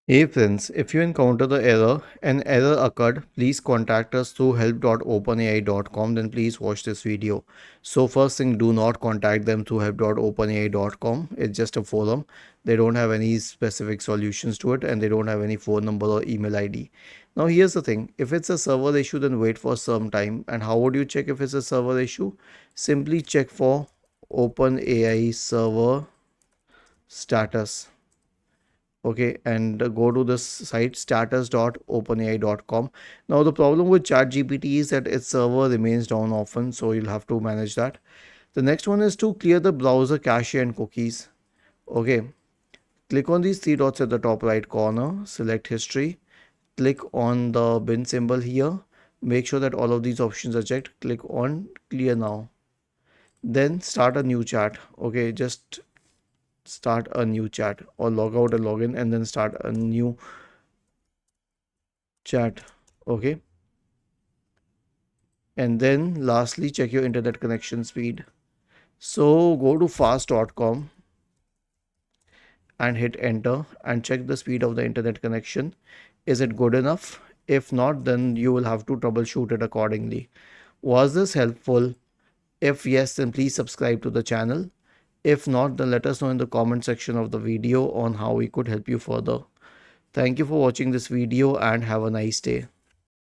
Hey friends, if you encounter an error occurred, please contact us through help.openai.com. Then please watch this video. So first thing, do not contact them through help.openai.com. It's just a forum. They don't have any specific solutions to it and they don't have any phone number or email ID. Now here's the thing, if it's a server issue, then wait for some time. And how would you check if it's a server issue? Simply check for OpenAI server status. Okay, and go to this site status.openai.com. Now the problem with ChatGPT is that its server remains down often, so you'll have to manage that. The next one is to clear the browser cache and cookies. Okay, click on these three dots at the top right corner, select history, click on the bin symbol here, make sure that all of these options are checked, click on clear now, then start a new chat. Okay, just start a new chat or log out and log in and then start a new chat. Okay, and then lastly check your internet connection speed. So go to fast.com and hit enter and check the speed of the internet connection. Is it good enough? If not, then you will have to troubleshoot it accordingly. Was this helpful? If yes, then please subscribe to the channel. If not, then let us know in the comment section of the video on how we could help you further. Thank you for watching this video and have a nice day.